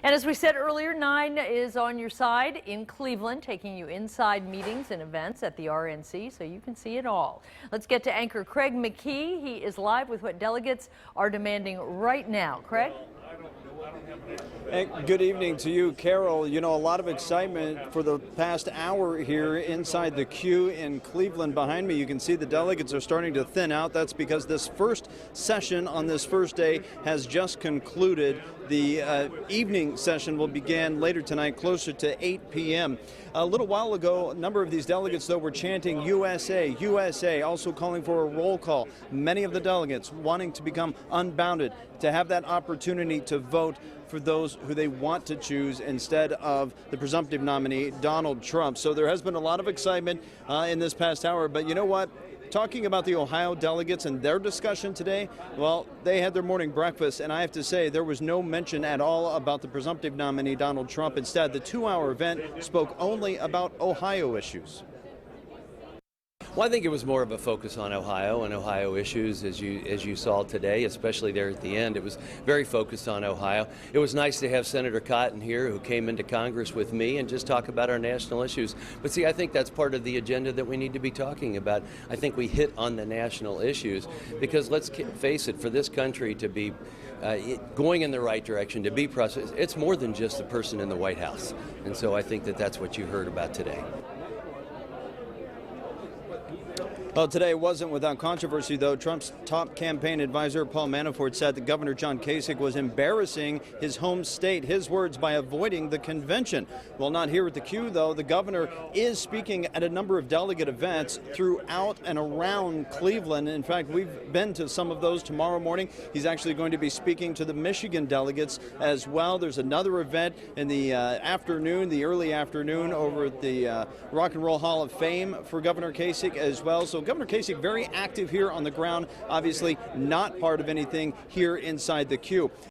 And as we said earlier, 9 is on your side in Cleveland, taking you inside meetings and events at the RNC so you can see it all. Let's get to anchor Craig McKee. He is live with what delegates are demanding right now. Craig? Hey, good evening to you, Carol. You know, a lot of excitement for the past hour here inside the queue in Cleveland. Behind me, you can see the delegates are starting to thin out. That's because this first session on this first day has just concluded. The evening session will begin later tonight, closer to 8 p.m. A little while ago, a number of these delegates, though, were chanting USA, USA, also calling for a roll call. Many of the delegates wanting to become unbounded, to have that opportunity to vote for those who they want to choose instead of the presumptive nominee, Donald Trump. So there has been a lot of excitement in this past hour, but you know what? Talking about the Ohio delegates and their discussion today, well, they had their morning breakfast, and I have to say there was no mention at all about the presumptive nominee, Donald Trump. Instead, the 2-hour event spoke only about Ohio issues. Well, I think it was more of a focus on Ohio and Ohio issues, as you saw today, especially there at the end. It was very focused on Ohio. It was nice to have Senator Cotton here, who came into Congress with me, and just talk about our national issues. But see, I think that's part of the agenda that we need to be talking about. I think we hit on the national issues because, let's face it, for this country to be going in the right direction, to be prosperous, it's more than just the person in the White House. And so I think that that's what you heard about today. Well, today wasn't without controversy, though. Trump's top campaign advisor, Paul Manafort, said that Governor John Kasich was embarrassing his home state, his words, by avoiding the convention. Well, not here at the Q, though. The governor is speaking at a number of delegate events throughout and around Cleveland. In fact, we've been to some of those tomorrow morning. He's actually going to be speaking to the Michigan delegates as well. There's another event in the afternoon, the early afternoon, over at the Rock and Roll Hall of Fame for Governor Kasich as well. So Governor Kasich very active here on the ground, obviously not part of anything here inside the Q.